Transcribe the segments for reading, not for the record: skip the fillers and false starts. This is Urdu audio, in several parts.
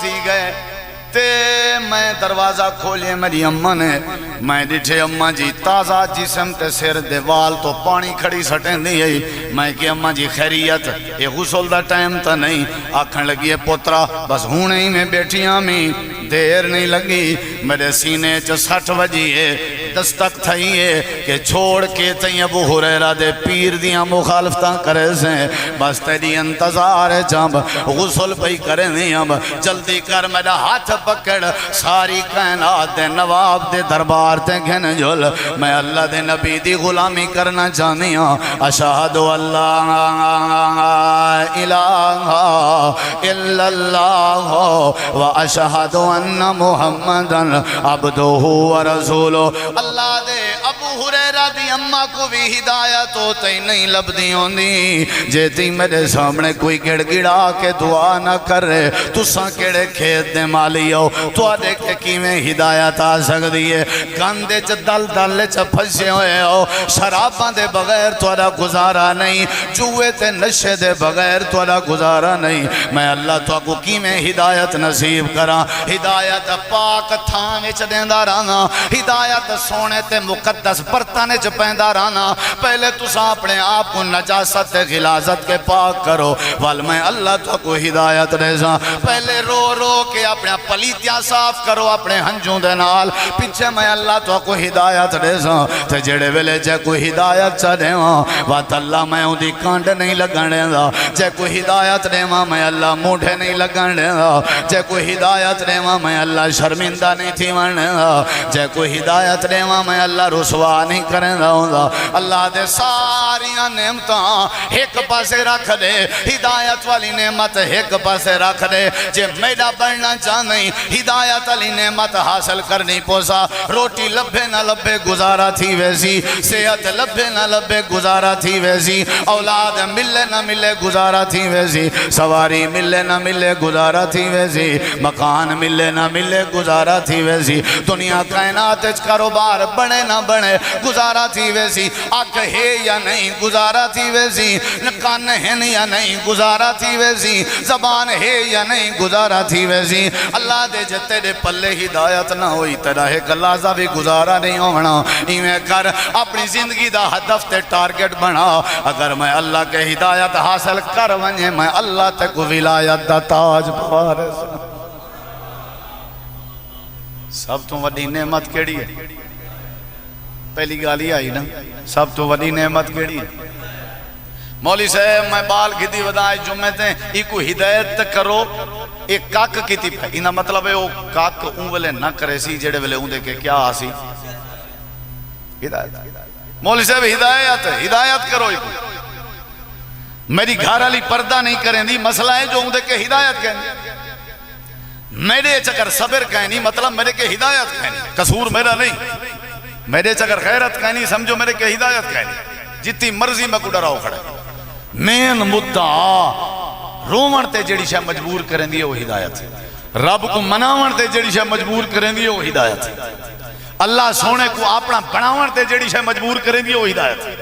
تھی گئے تے میں دروازہ کھولے میری اماں نے میں ڈٹھے اماں جی تازہ جسم تے سر دے وال تو پانی کھڑی سٹیں دی ہے میں کہ اماں جی خیریت یہ غسل دا ٹائم تا نہیں آکھن لگی ہے پوترا بس ہونے ہی میں بیٹھیاں میں دیر نہیں لگی میرے سینے چ 60 بجی ہے دستک تھئی ہے کہ چھوڑ کے تئیں ابو ہریرہ دے پیر دیاں مخالفتاں کرے سے بس تیری انتظار ہے جب غسل پئی کرے نہیں اب جلدی کر میرا ہاتھ پکڑ ساری کائنات دے نواب دے دربار تے گھن جل میں اللہ دے نبی دی غلامی کرنا چاہنی ہوں اشہد اللہ الہ الا اللہ و اشہد ان محمدن عبدہ و رسولہ اللہ دے ابو ہریرہ دی اممہ کو بھی ہدایت ہوتے ہی نہیں لبدی ہوندی جیتی میرے سامنے کوئی گڑ گڑا کے دعا نہ کر رہے تو ساں کڑے کھیت دے مالی ہو تو آدھے کہ کی میں ہدایت آ سکتی ہے گاندے چا دل دل چا پھنسے ہوئے ہو شراباں دے بغیر توڑا گزارا نہیں جوئے تے نشے دے بغیر توڑا گزارا نہیں میں اللہ تو کو کی میں ہدایت نصیب کرا ہدایت پاک تھانے چا دیندہ رانا ہدایت سونے تے مقدس برتانے چا پیندہ رانا پہلے تو سا اپنے آپ کو نجاست غلازت کے پاک کرو وال میں اللہ تو کو ہدایت ریزا پہلے رو رو کے اپنے پلیتیاں صاف کرو اپنے ہنجوں دے نال پیچھے میں اللہ تو کو ہدایت ریزا تے جڑے ویلے جے کوئی ہدایت چا دے وات اللہ میں ہوں دی کانڈ نہیں لگنے دا جے کوئی ہدایت دے میں اللہ موڑے نہیں لگنے دا جے کوئی ہدایت دے میں اللہ شرمندہ نہیں تھی ورنے دا جے کوئی ہدایت دے میں اللہ رسوا نہیں کریں دا اللہ دے ساریاں نعمتاں ایک پاسے رکھ دے ہدایت والی نعمت ایک پاسے رکھ دے جے میڈا بڑھنا چاہنے ہدایت علی نعمت حاصل کرنی پوسا روٹی لبے نہ لبے گزارا تھی ویسی صحت لبے نہ لبے گزارا تھی ویسی اولاد ملے نہ ملے گزارا تھی ویسی سواری ملے نہ ملے گزارا تھی ویسی مکان ملے نہ ملے گزارا تھی ویسی دنیا کائنات کاروبار بڑھے نہ بڑھے گزارا تھی ویسی آنکھ ہے یا نہیں گزارا تھی ویسی کان ہے یا نہیں گزارا تھی ویسی زبان ہے یا نہیں گزارا تھی ویسی اللہ دے جے تیرے پلے ہدایت نہ ہوئی تیرا ہے گلازہ بھی گزارا نہیں ہونا ایمیں کر اپنی زندگی دا ہدف تے ٹارگٹ بنا اگر میں اللہ کے ہدایت حاصل کر ونجے میں اللہ تے کو ولایت دا تاج پارس سب تو وڈی نعمت کیڑی ہے پہلی گالی آئی نا سب تو وڈی نعمت کیڑی ہے مولی صاحب میں بال گھدی ودائے جمعے تھے ایکو ہدایت کرو ایک کاک کی تھی انہا مطلب ہے وہ کاک اون ویلے نہ کرے سی جڑے ویلے اون دے کے کیا آسی ہدایت مولی صاحب ہدایت کرو ایکو میری گھر علی پردہ نہیں کریں دی مسئلہ ہے جو اون دے کے ہدایت کہیں میرے چکر صبر کہیں مطلب میرے کے ہدایت کہیں قصور میرا نہیں میرے چکر خیرت کہیں سمجھو میرے کے ہدایت کہیں جتی مرضی میں کو ڈراؤ کھڑے مین مدعا رومن تے جڑی شاہ مجبور کریں دی وہ ہدایت ہے رب کو مناون تے جڑی شاہ مجبور کریں دی وہ ہدایت ہے اللہ سونے کو اپنا بناون تے جڑی شاہ مجبور کریں دی وہ ہدایت ہے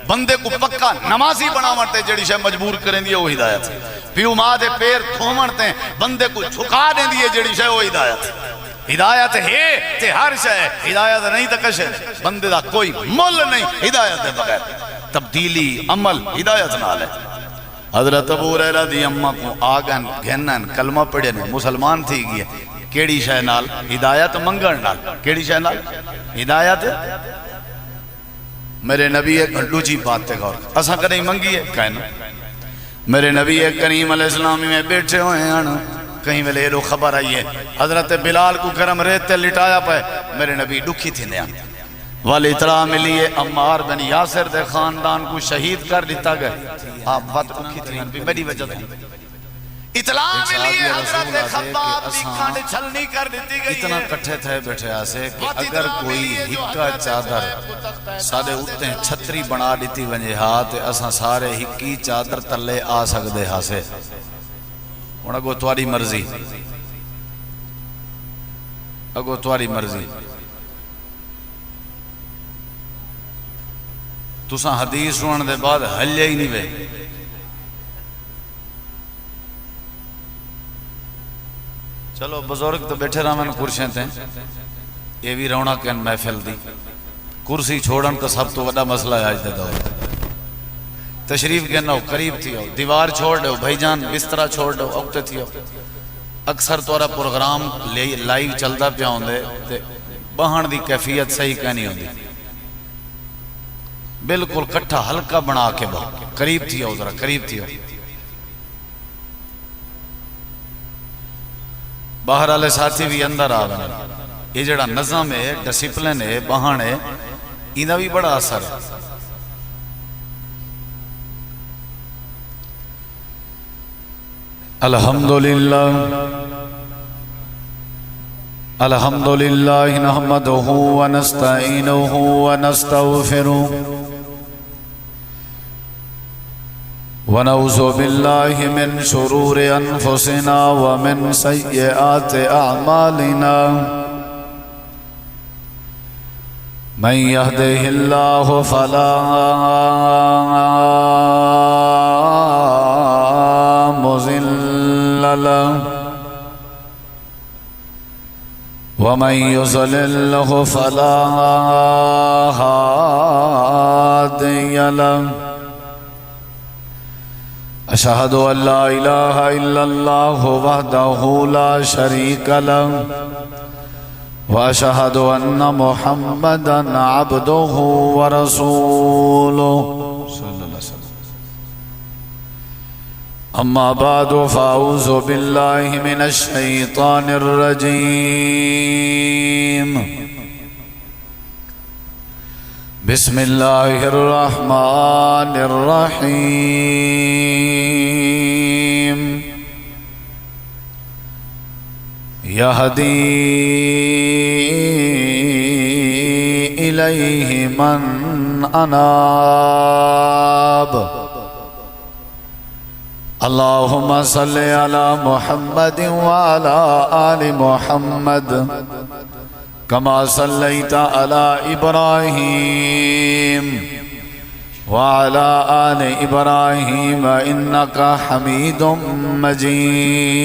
بندے کو پکا نمازی بناون تے جڑی شاہ مجبور کریں دی وہ ہدایت ہے پیو ماں دے پیر تھومن تے بندے کو جھکا دیں دی جڑی شاہ وہ ہدایت ہے ہدایت ہے تے ہر شاہ ہدایت نہیں تکشے بندے دا کوئی مول نہیں ہدایت ہے بغیر تبدیلی عمل ہدایت نال ہے حضرت ابو ہریرہ دی اممہ کو آگن گھنن کلمہ پڑھے نے مسلمان تھی گئے کیڑی شاہ نال ہدایت منگن نال کیڑی شاہ نال ہدایت میرے نبی گھنٹو جی بات تے غور اساں کہیں منگی ہے کہنا میرے نبی کریم علیہ السلام میں بیٹھے ہوئے ہیں کہیں ویلے لو خبر آئی ہے حضرت بلال کو گرم ریتے لٹایا پہ میرے نبی دکھی تھی نیا والی اطلاع ملی ہے عمار بن یاسر دے خاندان کو شہید کر دیتا گئے آپ بات دکھی تھی میری وجہ تھی اطلاع ملی ہے حضرت خباب بھی کھانڈ چھلنی کر دیتی گئی اتنا کٹھے تھے بیٹھے آسے کہ اگر کوئی ہکا چادر سادے اٹھتے ہیں چھتری بنا دیتی ونجے ہاتھ اساں سارے ہکی چادر تلے آ سکتے ہاسے انہاں کو تواری مرضی اگو تواری مرضی تساں حدیث سنن دے بعد ہلے ہی نہیں وے. چلو بزرگ تو بیٹھے رہا میں کرسیاں تے یہ بھی رونق ہے محفل دی کرسی چھوڑن تو سب تو بڑا مسئلہ ہے آج دے دور تشریف کہنا ہو قریب تھی ہو دیوار چھوڑ دے ہو بھائی جان بسترہ چھوڑ دے ہو اوکتے تھی ہو اکثر تورا پروگرام لائیو چلتا پیا ہوں دے بہن دی کیفیت صحیح کہنی ہوں دی بالکل کٹھا ہلکا بنا کے بہو قریب تھی ہو ذرا قریب تھی ہو باہر والے ساتھی بھی اندر آ رہے ہیں یہ جڑا نظم ہے ڈسپلن ہے بہن ہے اینا بھی بڑا اثر ہے الحمدللہ الحمدللہ نحمدہ ونستعینہ ونستغفرہ ونعوذ باللہ من شرور انفسنا ومن سیئات اعمالنا من يهده الله فلا مضل له ومن يضلل فلا هادي له أشهد أن لا إله إلا الله وحده لا شريك له وأشهد أن محمدًا عبده ورسوله صلى الله عليه وسلم أما بعد فأعوذ بالله من الشيطان الرجيم بسم الله الرحمن الرحيم يهدي إليه من أناب اللهم صل على محمد وعلى آل محمد كما صليت على إبراهيم وعلى آل إبراهيم إنك حميد مجيد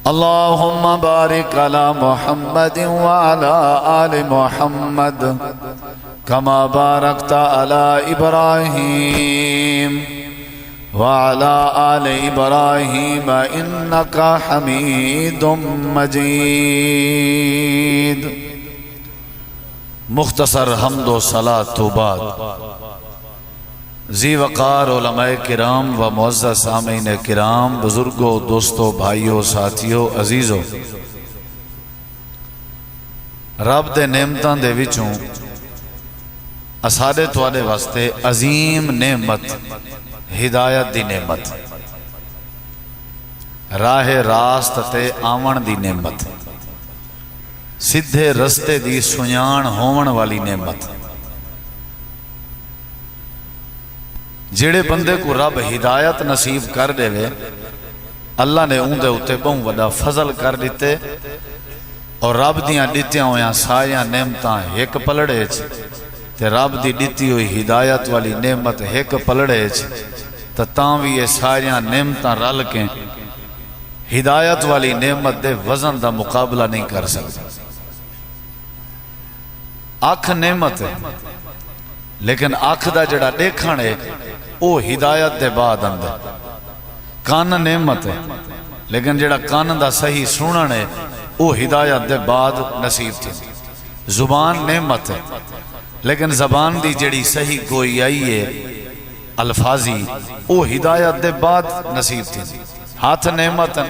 اللهم بارك على محمد وعلى آل محمد كما باركت على إبراهيم وعلى آل إبراهيم إنك حميد مجيد مختصر حمد و صلاة و بعد ذی وقار علماء کرام و معزز سامعین کرام بزرگوں دوستوں بھائیوں ساتھیوں عزیزوں رب دے نعمتاں دے وچوں اساڈے تواڈے واسطے عظیم نعمت ہدایت دی نعمت راہ راست تے آون دی نعمت سدھے رستے دی سنیان ہون والی نعمت جڑے بندے کو رب ہدایت نصیب کر دے وے اللہ نے اون دے اتے بہت بڑا فضل کر دیتے اور رب دیاں دیتیاں ہویاں سایاں نعمتاں ایک پلڑے تے رب دی دیتی ہوئی ہدایت والی نعمت ایک پلڑے تاں بھی یہ سایاں نعمتاں رل کے ہدایت والی نعمت دے وزن دا مقابلہ نہیں کر سکتے آنکھ نعمت ہے لیکن آنکھ دا جڑا دیکھن ہے او ہدایت دے بعد اندر کان نعمت ہے لیکن جڑا کان دا صحیح سنن ہے او ہدایت دے بعد نصیب تھی زبان نعمت ہے لیکن زبان دی جڑی صحیح گوئی آئی ہے الفاظی او ہدایت دے بعد نصیب تھی ہاتھ نعمت ہے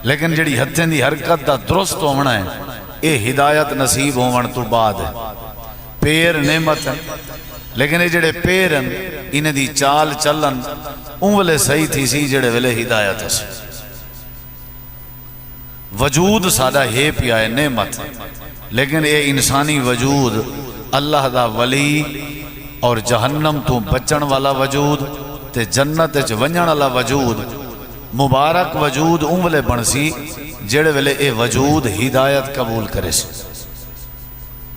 لیکن جڑی ہتھیں دی حرکت دا درست ہونا ہے اے ہدایت نصیب ہون تو بعد ہے پیر نعمت ہے لیکن یہ جڑے پیر ہیں انہیں دی چال چلن انولے صحیح تھی سی جڑے ویلے ہدایت ہے وجود سادہ ہے پیا ہے نعمت لیکن اے انسانی وجود اللہ دا ولی اور جہنم تو بچن والا وجود تے جنت چ ونجن والا وجود مبارک وجود انولے بنسی جڑے ویلے اے وجود ہدایت قبول کرے سی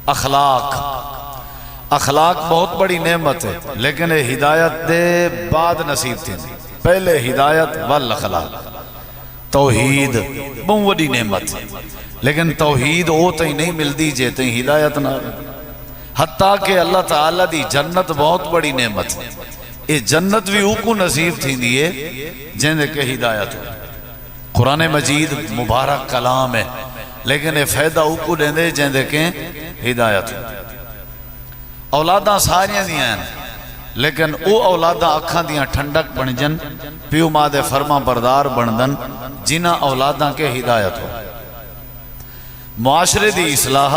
اخلاق بہت بڑی نعمت ہے لیکن اے ہدایت دے بعد نصیب تھی پہلے ہدایت والاخلاق توحید بہت وڈی نعمت، لیکن توحید او تھی نہیں ملتی جے تھی ہدایت نہ، حتیٰ کہ اللہ تعالیٰ دی جنت بہت بڑی نعمت، یہ جنت بھی اوکو نصیب تھی دیئے جن دے کہ ہدایت ہو۔ قرآن مجید مبارک کلام ہے، لیکن یہ فائدہ اوکو دیں دے جن دے کہ ہدایت ہو۔ اولاداں ساریاں دیاں ہیں، لیکن او اولاداں اکھاں دیاں ٹھنڈک بن جن، پیو ماں دے فرما بردار بندن، جنہ اولاداں کے ہدایت ہو۔ معاشرے دی اصلاح،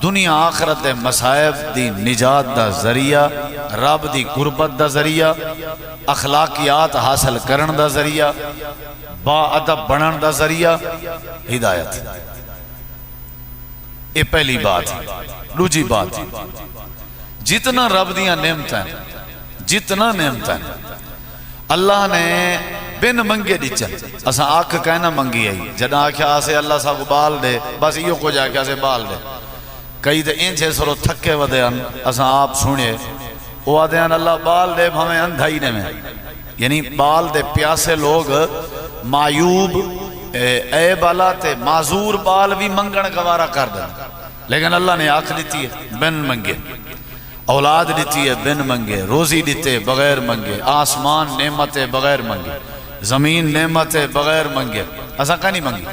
دنیا آخرت دے مصائب دی نجات دا ذریعہ، رب دی قربت دا ذریعہ، اخلاقیات حاصل کرن دا ذریعہ، با ادب بنن دا ذریعہ ہدایت۔ یہ پہلی بات۔ دوسری بات، جتنا رب دیاں نعمت ہیں، جتنا نعمت ہیں اللہ نے بن منگے دیچن، اساں آنکھ کہنا منگی ہے، جدہ آکھیا آسے اللہ صاحب بال دے، بس یہ کو جا کے آسے بال دے، کئی دے انچے سرو تھکے ودے ہیں، اساں آپ سنے وہ آدھے ہیں اللہ بال دے ہمیں اندھائی نے میں، یعنی بال دے پیاسے لوگ معیوب اے بالا تے معذور بال بھی منگن گوارا کر دیں، لیکن اللہ نے آنکھ دیتی ہے بن منگے، اولاد دیتی ہے بن منگے، روزی دیتے بغیر منگے، آسمان نعمت بغیر منگے، زمین نعمت بغیر منگے، ایسا کہاں نہیں منگی۔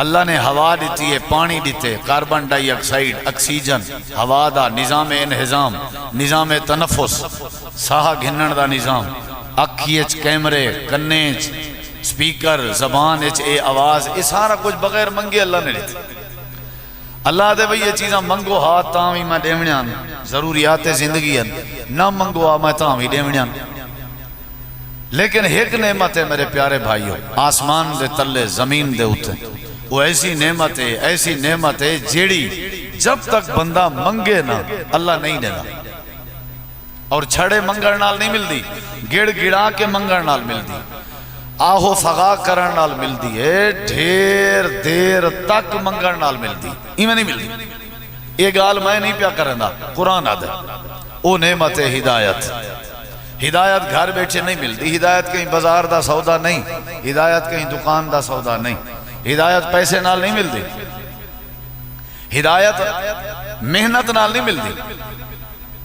اللہ نے ہوا دیتی ہے، پانی دیتے، کاربن ڈائی آکسائیڈ، اکسیجن، ہوا دا نظام انہضام، نظام تنفس، ساہ گھنن دا نظام، اکھیچ کیمرے، کنیچ، سپیکر، زبان اچ اے آواز، یہ سارا کچھ بغیر منگے اللہ نے دیتے۔ اللہ دے بھئی یہ چیزاں منگو ہاتھ تاں ہی میں ڈیونیان، ضروریات زندگی ہیں، نہ منگو آ میں تاں ہی ڈیونیان۔ لیکن ایک نعمت ہے میرے پیارے بھائیو، آسمان دے تلے زمین دے اتے، وہ ایسی نعمت ہے جیڑی جب تک بندہ منگے نا اللہ نہیں دینا، اور چھڑے منگڑ نال نہیں مل دی، گڑ گڑا کے منگڑ نال مل دی، آہو فغا کرن نال مل دی ہے، ڈھیر دیر تک منگڑ نال مل دی، ایمیں نہیں مل دی۔ یہ گال میں نہیں پیا کرنا، قرآن آدھے او نعمت ہدایت۔ ہدایت گھر بیٹھے نہیں ملتی، ہدایت کہیں بازار دا سودا نہیں، ہدایت کہیں دکان دا سودا نہیں، ہدایت پیسے نال نہیں ملتی، ہدایت محنت نال نہیں ملتی۔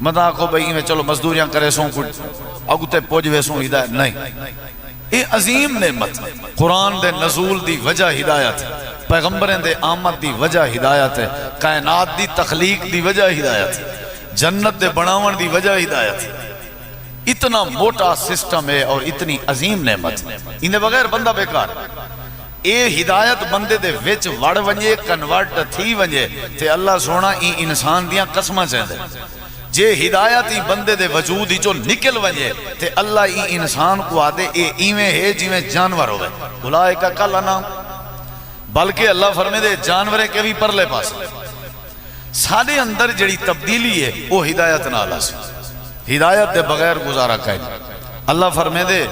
مدہ کو بھئی میں چلو مزدوریاں کرے سوں کچھ اگتے پوجوے سوں ہدایت نہیں۔ یہ عظیم نعمت، قرآن دے نزول دی وجہ ہدایت، پیغمبریں دے آمد دی وجہ ہدایت ہے، کائنات دی تخلیق دی وجہ ہدایت، جنت دے بناون دی وجہ ہدایت۔ اتنا موٹا سسٹم ہے اور اتنی عظیم نعمت، انہیں بغیر بندہ بیکار۔ اے ہدایت بندے دے وچ وڑ ونجے، کنورٹ تھی ونجے، تے اللہ سونا ای انسان دیاں قسمہ چاہتے جے ہدایت ای بندے دے وجود ہی جو نکل ونجے تے اللہ ای انسان کو آدے اے ایویں ہے جیویں جانور ہوئے، اولئک کالانعام، بلکہ اللہ فرمے دے جانورے کے بھی پرلے پاس۔ سارے اندر جڑی تبدیلی ہے وہ ہدایت نال آسی، ہدایت دے بغیر گزارا کہیں۔ اللہ فرمے دے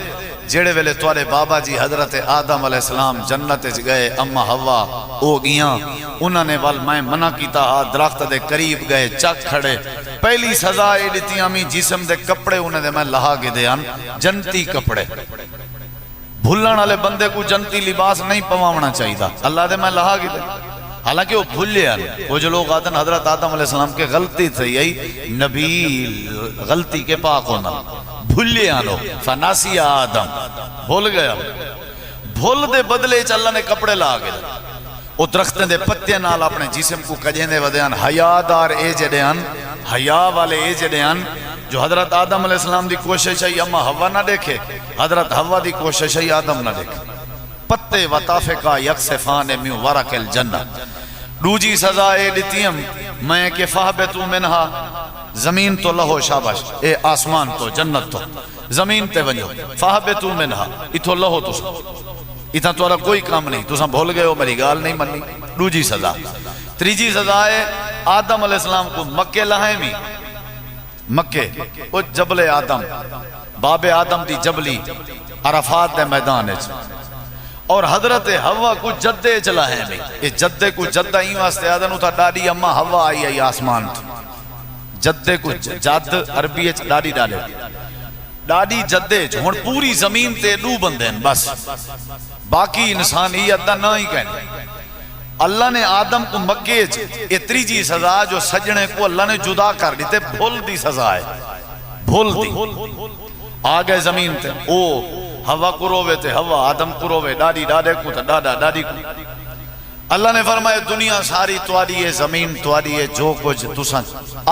جڑے ویلے توارے بابا جی حضرت آدم علیہ السلام جنت گئے، اما ہوا او گیاں، انہوں نے وال میں منع کیتا درخت دے قریب گئے، چک کھڑے، پہلی سزا اے دیتی ہمیں جسم دے کپڑے انہیں دے میں لہا کے دیان جنتی کپڑے، بھولن والے بندے کو جنتی لباس نہیں پواونا چاہیے، اللہ دے میں لہا کے دے، حالانکہ وہ بھولے ہیں، وہ جو لوگ آدن حضرت آدم علیہ السلام کے غلطی تھی، یہی نبی غلطی کے پاک ہونا، بھولے آنو فناسی آدم، بھول گیا، بھول دے بدلے چ اللہ نے کپڑے لا کے دے، وہ درختیں دے پتے نال اپنے جسم کو کجیں دے ودیان، حیادار اے جڑیان، حیا والے اے جڑیان، جو حضرت آدم علیہ السلام دی کوشش ہے اما ہوا نہ دیکھے، حضرت ہوا دی کوشش ہے آدم نہ دیکھے، پتے وطافقہ یکسفان من ورق الجنہ۔ دوجی سزا اے دیتیم میں کہ فہبتو منہا، زمین تو لہو شاباش، اے آسمان تو جنت تو زمین تے ونجو، فہبتو منہا، اتھو لہو تو سا، اتھا تو کوئی کام نہیں، تو سا بھول گئے ہو میری گال نہیں منی۔ دوجی سزا۔ تریجی سزا ہے آدم علیہ السلام کو مکے لہائمی، مکے وہ جبل آدم، باب آدم دی جبلی عرفات دے میدان ہے، اور حضرت ہوا کو جدے چلا ہے میں، یہ جدے کو جدہ ہی واسطے آدھنو تھا ڈاڑی اما ہوا آئی آئی آسمان تھا، جدے کو جد عربی ڈاڑی ڈالے، ڈاڈی جدے ہن پوری زمین تے دو بندے ہیں بس، باقی انسانیت دا نہ ہی کہنے۔ اللہ نے آدم کو مکے اتری جی سزا جو سجنے کو اللہ نے جدا کر دیتے، بھول دی سزا ہے، بھول دی۔ آگے زمین تے او ہوا کو روے تے ہوا، آدم کو روے، ڈاڈی ڈاڈے کو تے ڈاڈا ڈاڈی کو۔ اللہ نے فرمایا دنیا ساری تواری ہے، زمین تواری ہے، جو کچھ تساں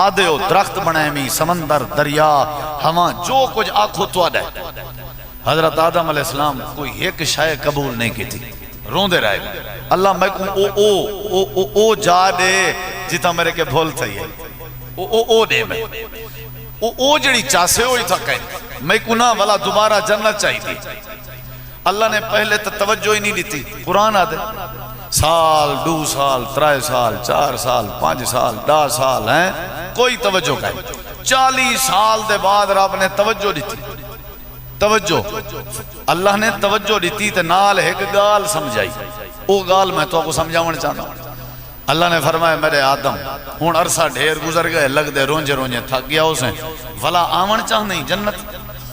آدھے ہو، درخت بنائے میں، سمندر، دریا، ہوا، جو کچھ آنکھو توڑا ہے۔ حضرت آدم علیہ السلام کوئی ایک شے قبول نہیں کی تھی، روندے رہے گا اللہ میں کو او جا دے جتا میرے کے بھول تھئی ہے، او دے میں او جڑی چاسے ہوئی تھا کہیں میں کو نہ والا دوبارہ جنت چاہی تھی۔ اللہ نے پہلے تو توجہ ہی نہیں لیتی۔ قرآن آدھے سال، 2 سال، 3 سال، 4 سال، 5 سال، 10 سال ہیں کوئی توجہ کہیں، 40 سال دے بعد رب نے توجہ دیتی۔ توجہ اللہ نے توجہ دیتی تے نال ایک گال سمجھائی، او گال میں تو کو سمجھاون چاہتا ہوں۔ اللہ نے فرمایا میرے آدم ہون عرصہ ڈھیر گزر گئے، لگ دے رونجے رونجے تھک گیا اسے، ولا آون چاہ نہیں جنت،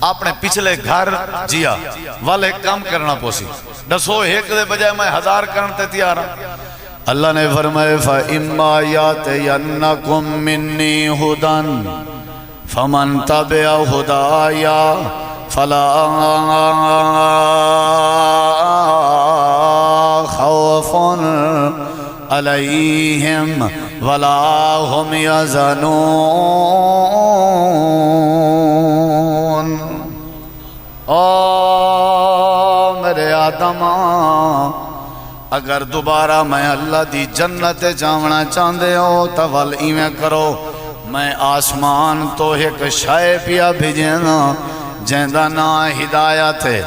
آپ نے پچھلے گھر جیا والے کام کرنا پوسی، دسو ایک دے بجائے میں 1000 کرنتے تیار ہوں۔ اللہ نے فرمایا فَإِمَّا يَأْتِيَنَّكُم مِّنِّي هُدًى فَمَن تَبِعَ هُدَايَ فَلَا خَوْفٌ عَلَيْهِمْ وَلَا هُمْ يَحْزَنُونَ۔ میرے آدم اگر دوبارہ میں اللہ دی جنت جاونا چاندے ہو تو ول ایویں کرو، میں آسمان تو ایک شے پیا بھیجنا جہندا نا ہدایت ہے،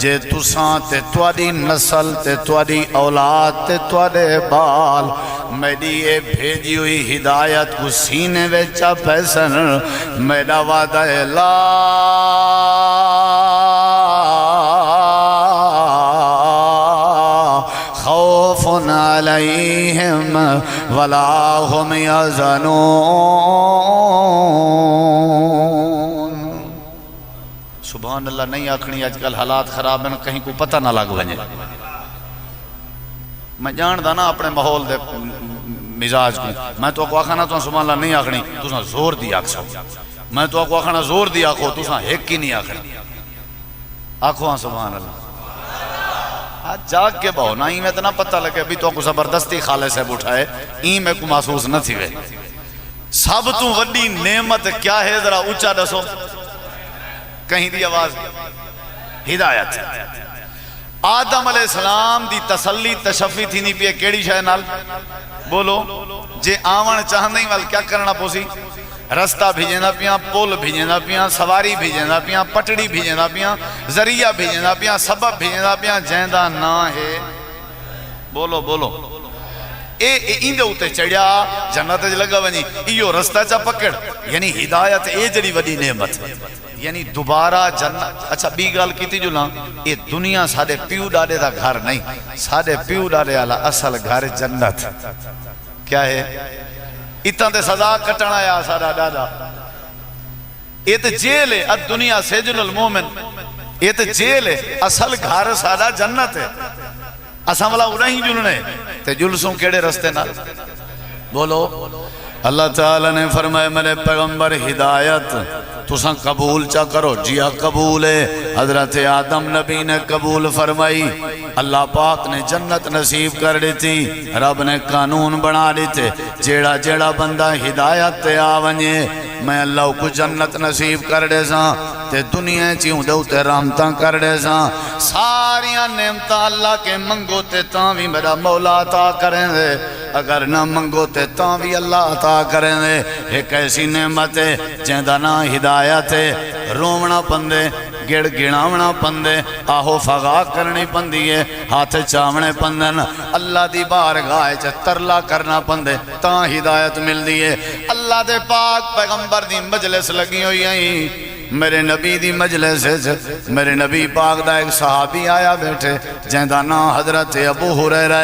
جے تساں تے تواڈی نسل تے تواڈی اولاد تے تواڈے بال میری اے بھیجی ہوئی ہدایت کو سینے وچ پیسن، میرا وعدہ ہے لا خوف علیہم ولا هم یحزنون۔ سبحان اللہ نہیں آکھنی، آج کل حالات خراب ہیں کہیں کو پتہ نہ لگ ونجے۔ میں جاندا نا اپنے ماحول دے مزاج کو، میں تو کو آکھنا تو سبحان اللہ نہیں آکھنی، تساں زور دی آکھو، میں تو کو آکھنا زور دی آکھو، تساں ایک ہی نہیں آکھنی، آکھو سبحان اللہ۔ جاگ کے بہو نا میں اتنا پتہ لگے ابھی تو کو زبردستی خالے سے اٹھائے میں کو محسوس نہ تھی۔ سب تو وڈی نعمت کیا ہے ذرا اونچا دسو، کہیں دی آواز، ہدایت۔ آدم علیہ السلام دی تسلی تشفی تھی نہیں پیے کیڑی شے نال بولو، جے آون چاہندے وال کیا کرنا پوسی، رستہ بھیجنا پیاں، پول بھیجنا پیاں، سواری بھیجنا پیاں، پٹڑی بھیجنا پیاں، ذریعہ بھیجنا پیاں، سبب بھیجنا پیاں، جہندا نہ ہے بولو بولو ایندے ہوتے چڑھیا جنت لگا ونی ایو رستہ چا پکڑ، یعنی ہدایت اے جڑی وڈی نعمت، یعنی دوبارہ جنت۔ اچھا بی گل کیتی جو نا، یہ دنیا ساڈے پیو ڈاڈے دا گھر نہیں، ساڈے پیو ڈاڈے والا اصل گھر جنت کیا ہے؟ اتنا تے سزا کٹنا یا سارا ڈاڈا، یہ تے جیل ہے، الدنیا سجن المومن، یہ تے جیل ہے، اصل گھر سارا جنت ہے۔ اساں والا انہیں جلنے تے جلسوں کیڑے رستے نہ بولو۔ اللہ تعالیٰ نے فرمایا میرے پیغمبر ہدایت تساں قبول چا کرو، جیا قبول ہے۔ حضرت آدم نبی نے قبول فرمائی، اللہ پاک نے جنت نصیب کر دیتی، رب نے قانون بنا دیتے، جیڑا جیڑا بندہ ہدایت تے آونجے میں اللہ کو جنت نصیب کر دے ساں، تے دنیا چیوں دے تے رحمتاں کر دے ساں، ساریاں نعمتاں اللہ کے منگو تے تاں بھی میرا مولا عطا کریں دے، اگر نہ منگو تے تاں بھی اللہ عطا کریں دے۔ ایک ایسی نعمت ہے جہندا نا ہدایت ہے، رومنا پندے، گڑ گڑاونا پندے، آہو فغا کرنی پندی ہے، ہاتھ چاونے پندن، اللہ دی بارگاہ چ ترلا کرنا پندے تاں ہدایت مل دی ہے۔ اللہ دے پاک پیغمبر دی مجلس لگی ہوئی ہیں، میرے نبی دی مجلس میرے نبی پاک دا ایک صحابی آیا بیٹھے جہاں نام حضرت ابو ہریرہ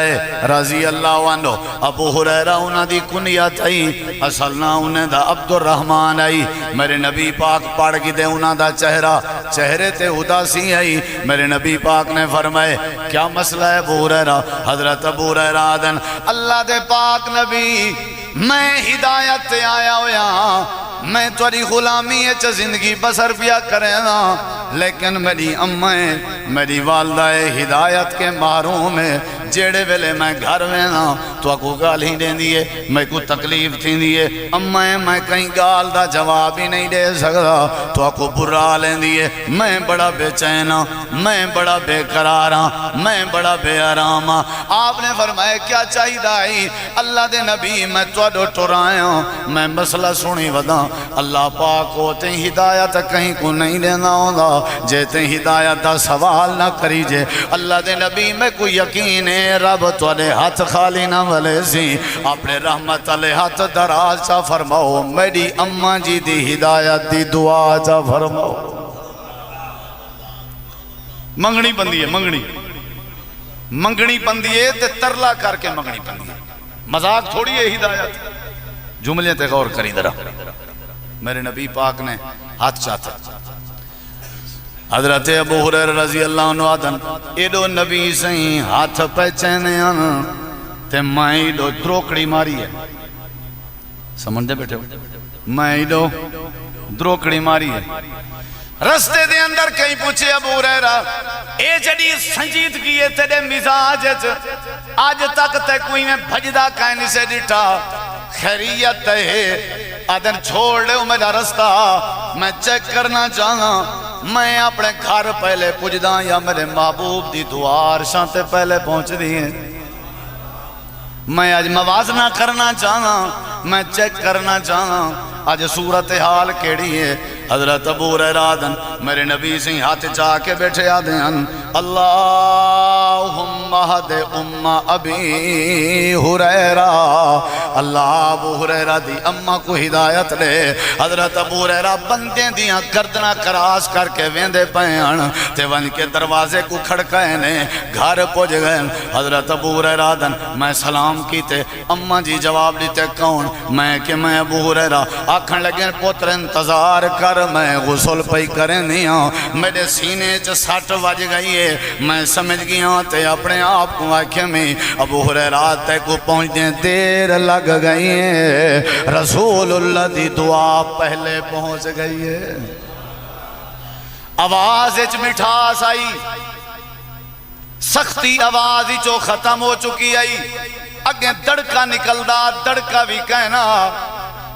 رضی اللہ عنہ ابو ہریرہ انہاں دی کنیت آئی اصل نہ انہیں دا عبد الرحمن آئی میرے نبی پاک پڑھ کی دے انہاں دا چہرے تے اداسی آئی میرے نبی پاک نے فرمائے کیا مسئلہ ہے ابو ہریرہ حضرت ابو ہریرہ آدن اللہ دے پاک نبی میں ہدایت تے آیا ہویا میں توری غلامی ہے زندگی بسر پیا کرے نا لیکن میری امیں میری والدہ ہدایت کے محروم ہے جیڑے ویلے میں گھر میں نا تو اکو گال ہی دیں دیئے میں کو تکلیف تھی دیئے امیں میں کہیں گال دا جواب ہی نہیں دے سکتا تو اکو برا لیں دیئے میں بڑا بے چینا میں بڑا بے قرارا میں بڑا بے آراما آپ نے فرمایا کیا چاہی دائی اللہ دے نبی میں تو ٹرائیں میں مسئلہ سنی ودا اللہ پاک ہوتے ہدایت کہیں کو نہیں دینا ہوگا جیتے ہدایت دا سوال نہ کریجے اللہ دے نبی میں کوئی یقین ہے رب توڑے ہاتھ خالی نہ ولے سی اپنے رحمت علیہ ہاتھ دراز چا فرماؤ میری اماں جی دی ہدایت دی دعا چا فرماؤ منگنی بندی ہے منگنی بندی ہے تے ترلا کر کے منگنی بندی ہے مذاق تھوڑی ہے ہدایت جملے تے غور کری درہ میرے نبی پاک نے ہاتھ چاہتا حضرت ابو ہریرہ رضی اللہ عنہ آدن ایڈو نبی سہیں ہاتھ پہچینے آن تے میں ایڈو دروکڑی ماری ہے سمجھ دے بیٹھے ہو میں ایڈو دروکڑی ماری ہے رستے دے اندر کہیں پوچھے ابو ہریرہ اے جڑی سنجیدگی ہے تیرے مزاج آج تک تے کوئی میں بھجدہ کہنی سے ڈٹھا خیریت ہے آدن چھوڑ لے میرا رستہ میں چیک کرنا چاہنا میں اپنے گھر پہلے پجدہ یا میرے محبوب دی دوار شانتے پہلے پہنچ دیئے میں آج موازنہ کرنا چاہنا میں چیک کرنا چاہنا آج صورتحال کیڑی ہے حضرت ابو ہریرہ آدن میرے نبی سے ہاتھ چاہ کے بیٹھے آدن اللہم اہد ابی ہریرہ اللہ ابو ہریرہ دی اماں کو ہدایت لے حضرت ابو ہریرہ بندے دیاں گردنا کراس کر کے ویندے پہن تے ون کے دروازے کو کھڑکائے نے گھر پوچھ گئے حضرت ابو ہریرہ آدن میں سلام کیتے اماں جی جواب دیتے کون میں کہ میں ابو ہریرہ آکھن لگے پوتر انتظار کر میں غسل پئی کریں دیا میرے سینے چ سٹ وج گئی ہے میں سمجھ گیا تے اپنے آپ کو آنکھیں میں ابو ہریرہ تے کو پہنچ دیں دیر لگ گئی ہے رسول اللہ دی دعا پہلے پہنچ گئی ہے آواز اچ مٹھاس آئی سختی آواز چو ختم ہو چکی آئی اگیں دڑکا نکلدا دڑکا بھی کہنا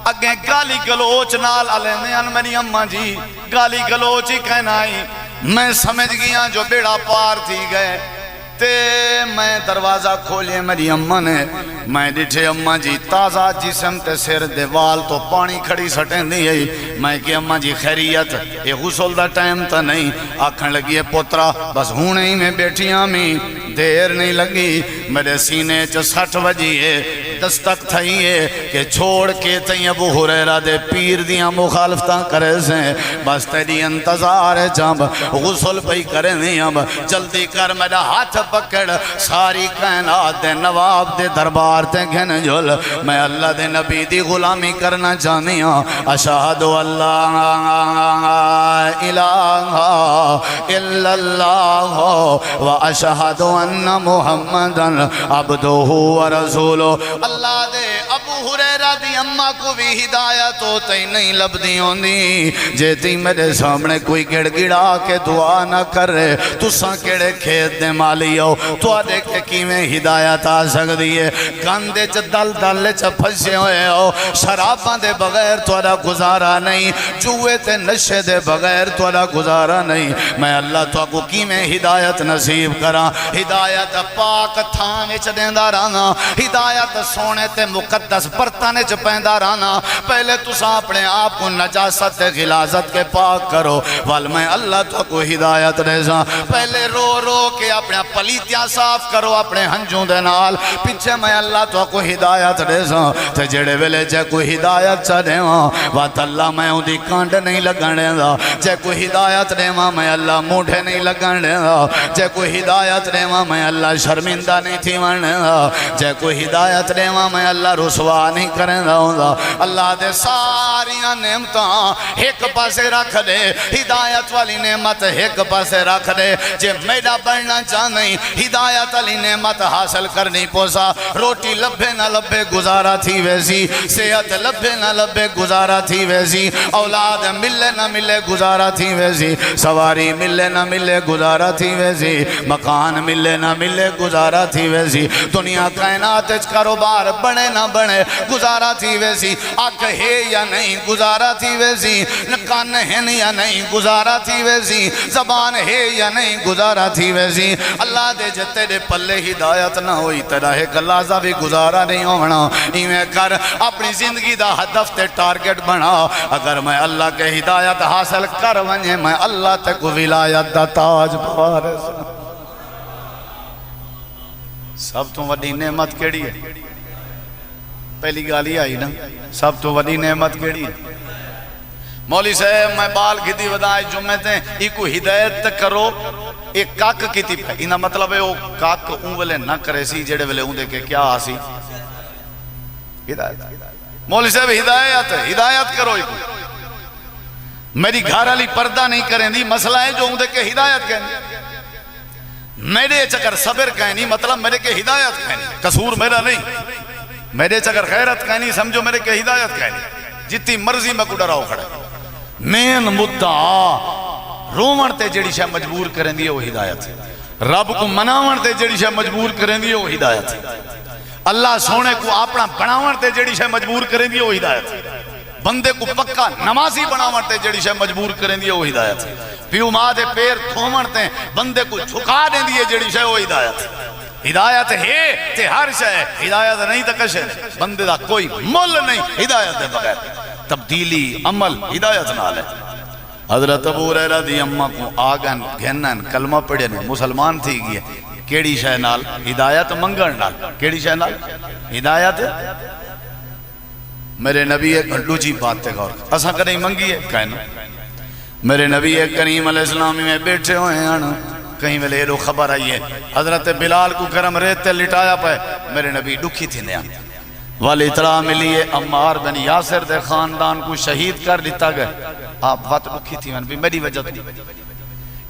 اگیں گالی گلوچ نال علیہ میری اماں جی گالی گلوچ ہی کہنا آئی میں سمجھ گیا جو بیڑا پار تھی گئے تے میں دروازہ کھولے میری اماں نے میں ڈٹھے اماں جی تازہ جسم تے سر دیوال تو پانی کھڑی سٹیں دی ہے میں کہ اماں جی خیریت یہ غسل دا ٹائم تا نہیں آکھن لگی ہے پوترا بس ہونے ہی میں بیٹھیاں میں دیر نہیں لگی میرے سینے چ سٹ وجی ہے دستک تھئی ہے کہ چھوڑ کے تئیں ابو ہریرہ دے پیر دیاں مخالفتاں کرے سے بس تیری انتظار ہے جب غسل پئی کرے نہیں اب جلدی کر میرا ہاتھ پکڑ ساری کائنات دے نواب دے دربار تے گھن جھل میں اللہ دے نبی دی غلامی کرنا چاہنی ہوں اشہد اللہ الہ الا اللہ و اشہد ان محمدن عبدہ و رسولہ اللہ دے ابو ہریرہ دی اماں کو بھی ہدایت ہوتا ہی نہیں لب دی ہوندی جیتی میرے سامنے کوئی گڑ گڑا کے دعا نہ کر رہے تو ساں کڑے کھیت دے مالی ہو تو آدھے کے کیویں ہدایت آ سکتی ہے گاندے چا دل دل چا پھنسے ہوئے ہو شراباں دے بغیر توڑا گزارا نہیں جوئے تے نشے دے بغیر توڑا گزارا نہیں میں اللہ تو کو کیویں ہدایت نصیب کرا ہدایت پاک تھانے چا دیندہ رانا ہدایت سونے تے مقدس طرز پرتانے چ پیندا رہنا پہلے تسا اپنے آپ کو نجاست غلاظت کے پاک کرو وال میں اللہ تو کو ہدایت ریزاں پہلے رو رو کے اپنے پلیتیاں صاف کرو اپنے ہنجوں دے نال پیچھے میں اللہ تو کو ہدایت ریزاں تے جڑے ویلے جے کوئی ہدایت چا دیواں وات اللہ میں اودی کانڈ نہیں لگن دیندا جے کوئی ہدایت دیواں میں اللہ موڈھے نہیں لگن دیندا جے کوئی ہدایت دیواں میں اللہ شرمندہ نہیں تھی ون دیندا جے کوئی ہدایت دیواں میں اللہ رسوا نہیں کریندا ہوندا اللہ دے ساریاں نعمتاں ایک پاسے رکھ دے ہدایت والی نعمت ایک پاسے رکھ دے جے میڈا بڑھنا چاہنی ہدایت والی نعمت حاصل کرنی پوسا روٹی لبے نہ لبے گزارا تھی ویسی صحت لبے نہ لبے گزارا تھی ویسی اولاد ملے نہ ملے گزارا تھی ویسی سواری ملے نہ ملے گزارا تھی ویسی مکان ملے نہ ملے گزارا تھی ویسی دنیا کائنات کاروبار بنے نہ بنے گزارا تھی ویسی آنکھ ہے یا نہیں گزارا تھی ویسی کان ہے یا نہیں گزارا تھی ویسی زبان ہے یا نہیں گزارا تھی ویسی اللہ دے جے تیرے پلے ہدایت نہ ہوئی تیرا ایک لحظہ بھی گزارا نہیں ہونا ایویں کر اپنی زندگی دا ہدف تے ٹارگٹ بنا اگر میں اللہ کے ہدایت حاصل کر ونجے میں اللہ تے کو ولایت دا تاج پوارس سب تو وڈی نعمت کیڑی ہے پہلی گالی آئی نا سب تو وڈی نعمت کیڑی ہے مولی صاحب میں بال کھتی ودائے جمعے تھے ایکو ہدایت کرو ایک کاک کیتی پہ انہا مطلب ہے وہ کاک اون ویلے نہ کرے سی جڑے ویلے اون دے کے کیا آسی ہدایت مولی صاحب ہدایت کرو ایکو میری گھر علی پردہ نہیں کریں دی مسئلہ ہے جو اون دے کے ہدایت کہیں میرے چکر صبر کہنی مطلب میرے کے ہدایت کہنی قصور میرا نہیں میرے چکر خیرت کہنی سمجھو میرے کے ہدایت کہنی جتنی مرضی میں کو ڈراؤ کھڑے مین مدعا رومن تے جڑی شاہ مجبور کریں دیئے وہ ہدایت ہے رب کو مناون تے جڑی شاہ مجبور کریں دیئے وہ ہدایت ہے اللہ سونے کو اپنا بناون تے جڑی شاہ مجبور کریں دیئے وہ ہدایت ہے بندے کو پکا نمازی بناون تے جڑی شاہ مجبور کریں دیئے وہ ہدایت ہے پیو ماں دے پیر تھومن تے بندے کو جھکا دیں دیئے جڑی شاہ وہ ہدایت ہے ہدایت ہے تے ہر شاہ ہدایت نہیں تکشے بندے دا کوئی مل نہیں ہدایت دے بغیر تبدیلی عمل ہدایت نال ہے حضرت ابو ہریرہ دی اماں کو آگن گھنن کلمہ پڑھے نے مسلمان تھی گئی ہے کیڑی شاہ نال ہدایت منگن نال کیڑی شاہ نال ہدایت میرے نبی ایک گھنڈو جی بات تے غور اساں کدیں منگی ہے کہنا میرے نبی کریم علیہ السلام میں بیٹھے ہوئے ہیں کہیں ویلے ایڈو خبر آئی ہے حضرت بلال کو گرم ریت تے لٹایا پہ میرے نبی دکھی تھی نیا والی اطلاع ملی ہے عمار بن یاسر دے خاندان کو شہید کر دیتا گئے آپ بات دکھی تھی میری وجہ تھی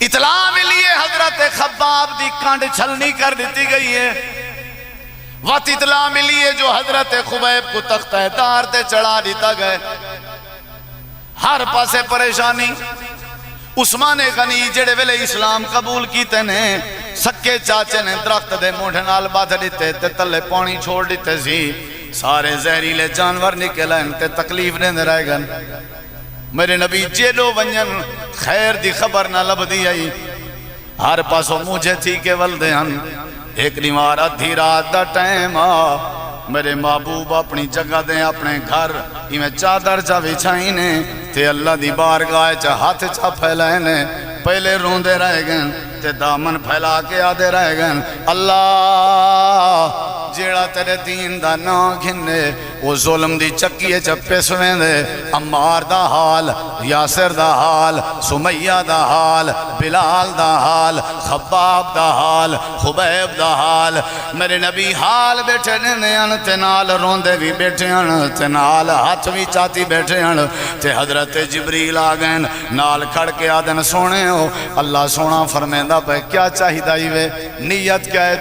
اطلاع ملی ہے حضرت خباب دی کانڈ چھلنی کر دیتی گئی ہے وقت اطلاع ملی ہے جو حضرت خبیب کو تختہ دار تے چڑھا دیتا گئے ہر پاسے پریشانی عثمان غنی جڑے ویلے اسلام قبول کیتے نے سکے چاچے نے درخت دے موڑھے نال بات دیتے تے تلے پانی چھوڑ دیتے سی سارے زہریلے جانور نکلیں تے تکلیف نے دے رہے گن میرے نبی جیلو ونجن خیر دی خبر نہ لب دی آئی ہر پاسوں مجھے تھی کہ ولدے ہن ایک نیوار ادھی رات دا ٹائم میرے محبوب اپنی جگہ دیں اپنے گھر میں چادر چا بچھائی نے تے اللہ دی بارگاہ چا ہاتھ چا پھیلائے نے پہلے روندے رہ گئن تے دامن پھیلا کے آدھے رہ گئن اللہ جیڑا تیرے دین دا نا گھنے وہ ظلم دی چکیے چپے سویں دے عمار دا حال یاسر دا حال سمیہ دا حال بلال دا حال خباب دا حال خبیب دا حال میرے نبی حال بیٹھے نے تے نال روندے بھی بیٹھے ہیں تے نال ہاتھ بھی چاہتی بیٹھے ہیں تے حضرت جبریل آگئن نال کھڑ کے آدن سونے ہو اللہ سونا فرمیندہ پہ کیا چاہی دائی وے نیت کیا ہے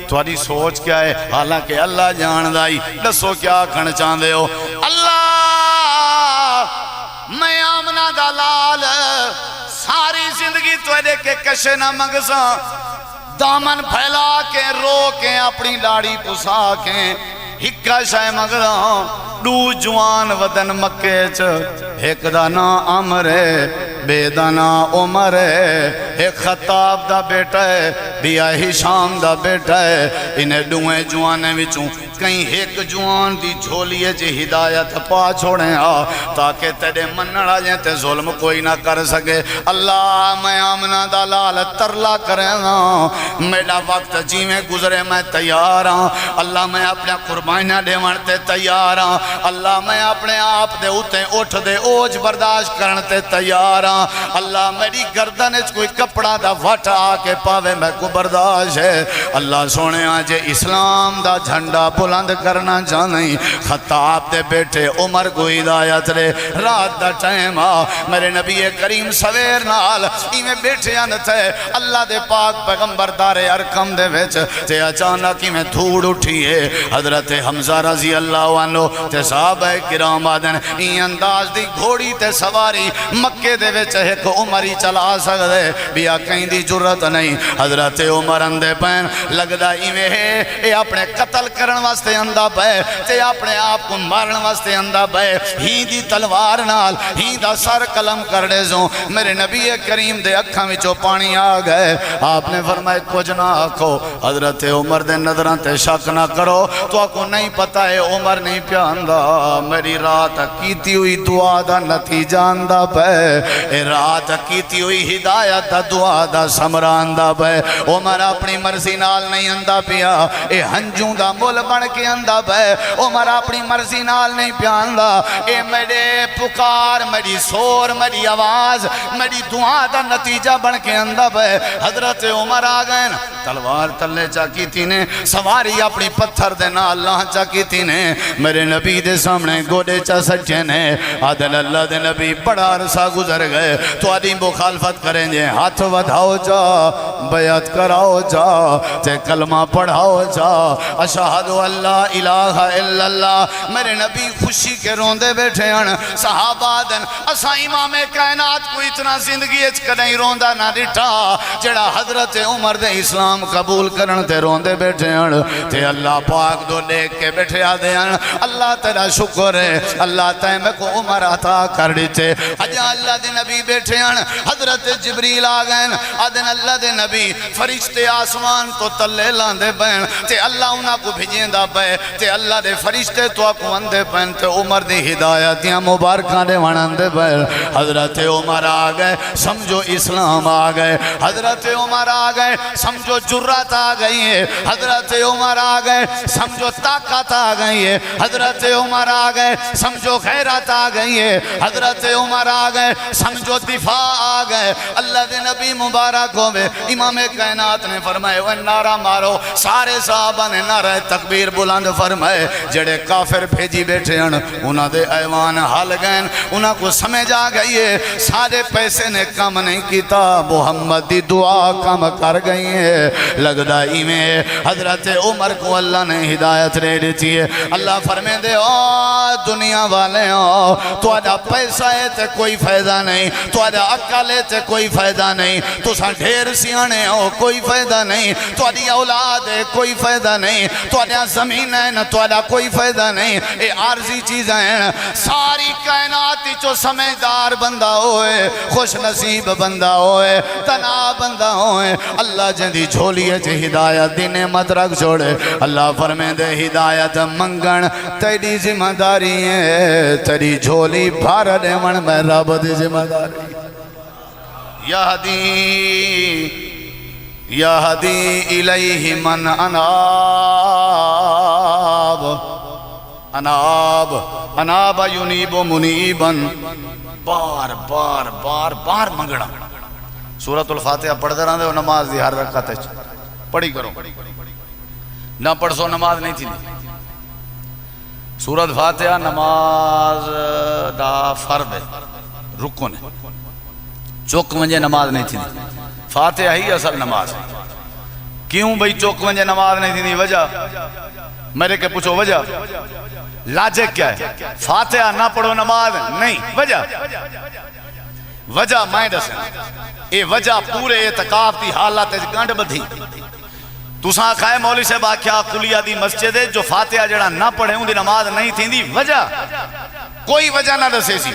تواری سوچ کیا ہے حالانکہ اللہ جان دائی دسو کیا کھن چاندے ہو اللہ میں آمنہ دلال ساری زندگی توڑے کے کشے نہ مگزاں دامن پھیلا کے رو کے اپنی لاڑی پسا کے ہکا شاہ مگراں دو جوان ودن مکے چ ایک دا نا عمرے بےدنا عمر ہے، ایک خطاب دا بیٹا ہے، بیا ہشام دا بیٹا ہے، انہیں دوئے جوانے وچوں کہیں ایک جوان دی جھولیے جی ہدایت پا چھوڑیں تاکہ تیرے منڑا جائیں تے ظلم کوئی نہ کر سکے۔ اللہ میں آمنہ دا لال ترلا کریں میرا وقت جی میں گزرے میں تیار ہوں، اللہ میں اپنے قربانیاں دے ورتے تیار ہوں، اللہ میں اپنے آپ دے اٹھے اٹھ دے اوج برداشت کرنے تیار ہوں، اللہ میری گردن کوئی کپڑا دا وٹ آ کے پاوے میں کو برداشت ہے۔ اللہ سونے آجے اسلام دا جھنڈا بلند کرنا چاہنیں، خطاب دے بیٹھے عمر کو ہدایت رے، رات دا ٹائم میرے نبی کریم سویر نال ایمیں بیٹھے آنتے اللہ دے پاک پیغمبر دار ارکم دے ویچ تے اچانک میں دھوڑ اٹھئے، حضرت حمزہ رضی اللہ عنہ تے صحابہ کرام آدن این انداز دی گھوڑی تے سواری مکے دے ویچ ایک عمری چلا سکتے بیا کہیں دی جرت نہیں۔ حضرت عمر اندے پین لگدہ ایمیں ہے اے اپنے قتل کرن واسطے اندہ پہ تے اپنے آپ کو مارن واسطے اندہ پہ ہی دی تلوار نال ہی دا سر قلم کر دے زوں میرے نبی کریم دے اکھاں وچوں پانی آ گئے۔ آپ نے فرمائے کچھ نہ آکھو، حضرت عمر دے نظران تے شک نہ کرو، تو آپ کو نہیں پتہ ہے عمر نہیں پیاندہ میری رات کیتی ہوئی دعا دا نتیجہ اندہ پہ، اے رات کیتی ہوئی ہدایت دا دعا دا سمران دا پہ۔ عمر اپنی مرضی نال نہیں اندہ پیا، اے ہنجوں دا مل بن کے اندہ پہ، عمر اپنی مرضی نال نہیں پیاندہ، اے میرے پکار میری سور میری آواز میری دعا دا نتیجہ بن کے اندہ پہ۔ حضرت عمر آگئے تلوار تلے چاکی تھی نے، سواری اپنی پتھر دے نال لہاں چاکی تھی نے، میرے نبی دے سامنے گوڑے چا سچے نے، آدھل اللہ دے نبی بڑا عرصہ گزر گئے، تو آدھی مخالفت کریں جے ہاتھ ودھاؤ جا بیعت کراؤ جا تے کلمہ پڑھاؤ جا اشہد اللہ الہ الا اللہ۔ میرے نبی خوشی کے روندے بیٹھے ہیں، صحابہ دن اساں امام کائنات کو اتنا زندگی اچ کدیں روندا نہ ڈٹھا جڑا حضرت عمر دے اسلام قبول کرن تے روندے بیٹھے ہیں تے اللہ پاک دو دیکھ کے بیٹھے آدھے ہیں اللہ تیرا شکر ہے اللہ تے میں کو عمر عطا کر دیتے۔ اجا اللہ دے نبی بیٹھے ہیں، حضرت جبریل آگئے آدھن اللہ دے نبی فرشتے آسمان تو تلے لاندے بین تے اللہ انہاں کو بھیجیں دا پہ تے اللہ دے فرشتے تو کو اندے پین تے عمر دی ہدایتیاں مبارکاں دے وانندے بین۔ حضرت عمر آگئے سمجھو اسلام آگئے، حضرت عمر آگئے سمجھو جرات آگئی ہے، حضرت عمر آگئے سمجھو طاقت آگئی ہے، حضرت عمر آگئے سمجھو غیرت آگئی ہے، حضرت عمر آگئے سمجھو دفاع آگئے۔ اللہ دے نبی مبارک ہوئے امام کائنات نے فرمائے وہ نعرہ مارو، سارے صحابہ نے نعرہ تکبیر بلند فرمائے، جڑے کافر بھیجی بیٹھے ہیں انہاں دے ایوان حال گئے، انہاں کو سمجھ آ گئی ہے سارے پیسے نے کم نہیں کیتا محمد دی دعا کم کر گئی ہے۔ لگدہ میں حضرت عمر کو اللہ نے ہدایت رہ دیتی ہے۔ اللہ فرمے دے او دنیا والے ہو تو آجا پیسہ ہے تے کوئی فائدہ نہیں، تو آجا عقل ہے تے کوئی فائدہ نہیں، تو سا ڈھیر سیانے ہو کوئی فائدہ نہیں، تو آجی اولاد ہے کوئی فائدہ نہیں، تو آجا زمین ہے تو آجا کوئی فائدہ نہیں، اے عارضی چیزیں ہیں۔ ساری کائناتی جو سمجھدار بندہ ہوئے، خوش نصیب بندہ ہوئے، تنہا بندہ ہوئے، اللہ جندی جھولیے چے ہدایت دی نعمت رکھ چھوڑے۔ اللہ فرمے دے ہدایت منگن تیری ذمہ داری ہے، تیری جھولی بھار دیون میں رب دی ذمہ داری۔ یہدی الیہ من اناب ینیب منیبا، بار بار بار بار منگنا۔ سورۃ الفاتحہ پڑھ دے رہاں دے نماز دی ہر رکعت ہے پڑھی کرو، نہ پڑھ سو نماز نہیں تھی۔ سورۃ فاتحہ نماز دا فرد ہے، رکن ہے، چوک ونجے نماز نہیں تھی۔ فاتحہ ہی اصل نماز ہے۔ کیوں بھئی چوک ونجے نماز نہیں تھی؟ وجہ میرے کے پوچھو وجہ، لاجک کیا ہے؟ فاتحہ نہ پڑھو نماز نہیں، وجہ میں دسیں اے وجہ پورے اعتکاف دی حالت گنڈ بدھی۔ تساں کھائے مولوی صاحب آکھیا کلیہ دی مسجد ہے جو فاتحہ جڑا نہ پڑھے ہوں دی نماز نہیں تھی دی، وجہ کوئی وجہ نہ دسے سی۔